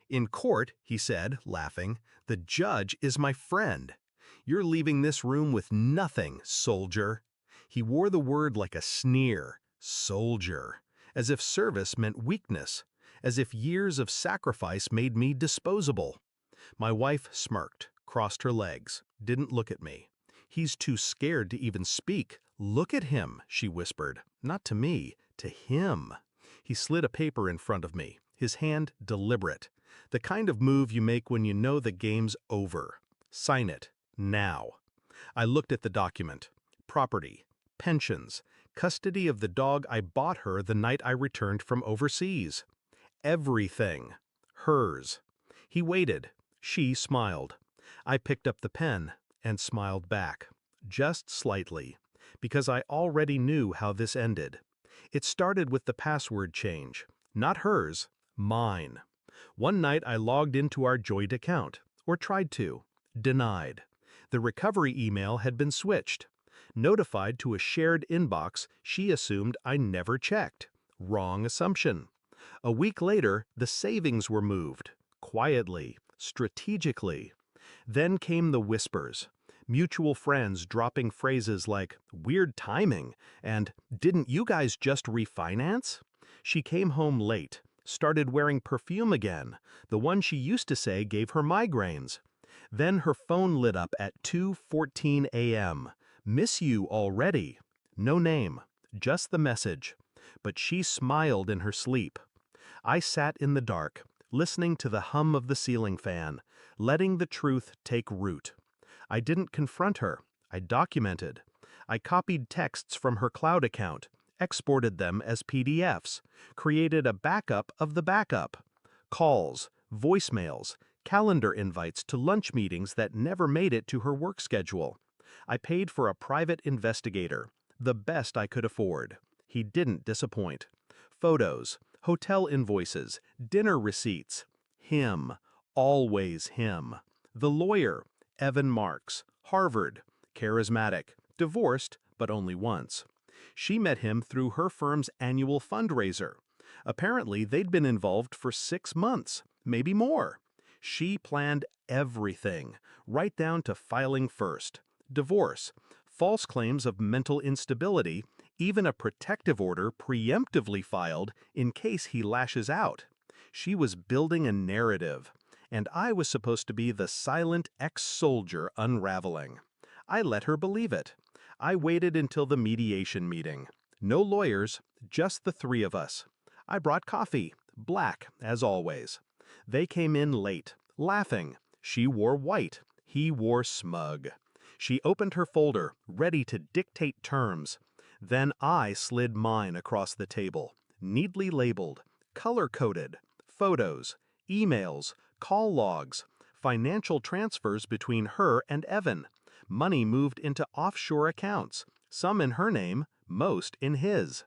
In court, he said, laughing, the judge is my friend. You're leaving this room with nothing, soldier. He wore the word like a sneer, soldier, as if service meant weakness, as if years of sacrifice made me disposable. My wife smirked, crossed her legs, didn't look at me. He's too scared to even speak. Look at him, she whispered. Not to me, to him. He slid a paper in front of me, his hand deliberate. The kind of move you make when you know the game's over. Sign it, now. I looked at the document. Property, pensions, custody of the dog I bought her the night I returned from overseas. Everything. Hers. He waited. She smiled. I picked up the pen and smiled back, just slightly, because I already knew how this ended. It started with the password change. Not hers, mine. One night I logged into our joint account, or tried to. Denied. The recovery email had been switched. Notified to a shared inbox she assumed I never checked. Wrong assumption. A week later, the savings were moved. Quietly, strategically. Then came the whispers. Mutual friends dropping phrases like, weird timing, and didn't you guys just refinance? She came home late, started wearing perfume again, the one she used to say gave her migraines. Then her phone lit up at 2:14 a.m. Miss you already. No name, just the message. But she smiled in her sleep. I sat in the dark, listening to the hum of the ceiling fan, letting the truth take root. I didn't confront her. I documented. I copied texts from her cloud account, exported them as PDFs, created a backup of the backup. Calls, voicemails, calendar invites to lunch meetings that never made it to her work schedule. I paid for a private investigator, the best I could afford. He didn't disappoint. Photos, hotel invoices, dinner receipts. Him, always him. The lawyer, Evan Marks, Harvard, charismatic, divorced, but only once. She met him through her firm's annual fundraiser. Apparently, they'd been involved for 6 months, maybe more. She planned everything, right down to filing first. Divorce, false claims of mental instability, even a protective order preemptively filed in case he lashes out. She was building a narrative, and I was supposed to be the silent ex-soldier unraveling. I let her believe it. I waited until the mediation meeting. No lawyers, just the three of us. I brought coffee, black, as always. They came in late, laughing. She wore white. He wore smug. She opened her folder, ready to dictate terms. Then I slid mine across the table, neatly labeled, color-coded, photos, emails, call logs, financial transfers between her and Evan, money moved into offshore accounts, some in her name, most in his.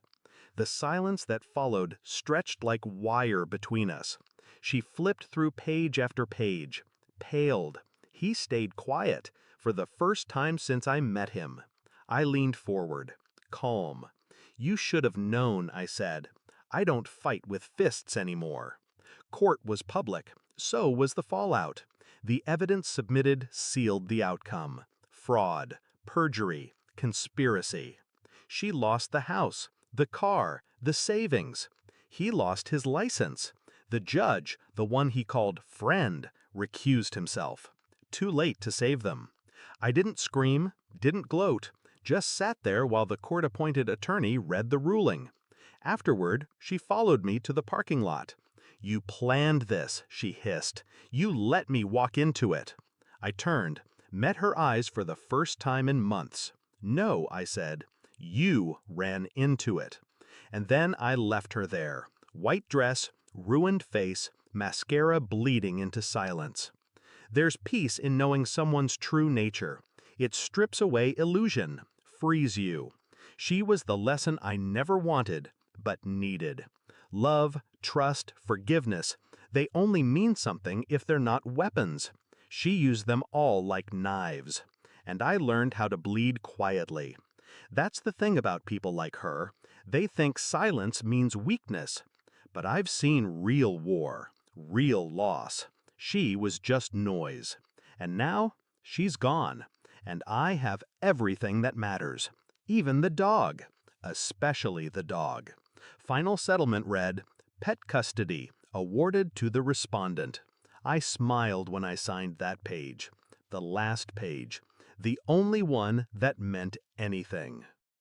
The silence that followed stretched like wire between us. She flipped through page after page, paled. He stayed quiet, for the first time since I met him. I leaned forward, calm. You should have known, I said. I don't fight with fists anymore. Court was public, so was the fallout. The evidence submitted sealed the outcome. Fraud, perjury, conspiracy. She lost the house, the car, the savings. He lost his license. The judge, the one he called friend, recused himself. Too late to save them. I didn't scream, didn't gloat, just sat there while the court-appointed attorney read the ruling. Afterward, she followed me to the parking lot. You planned this, she hissed. You let me walk into it. I turned, met her eyes for the first time in months. No, I said. You ran into it. And then I left her there. White dress, ruined face, mascara bleeding into silence. There's peace in knowing someone's true nature. It strips away illusion, frees you. She was the lesson I never wanted, but needed. Love, trust, forgiveness, they only mean something if they're not weapons. She used them all like knives. And I learned how to bleed quietly. That's the thing about people like her. They think silence means weakness. But I've seen real war, Real loss. She was just noise. And now, she's gone. And I have everything that matters. Even the dog. Especially the dog. Final settlement read, Pet custody, awarded to the respondent. I smiled when I signed that page. The last page. The only one that meant anything.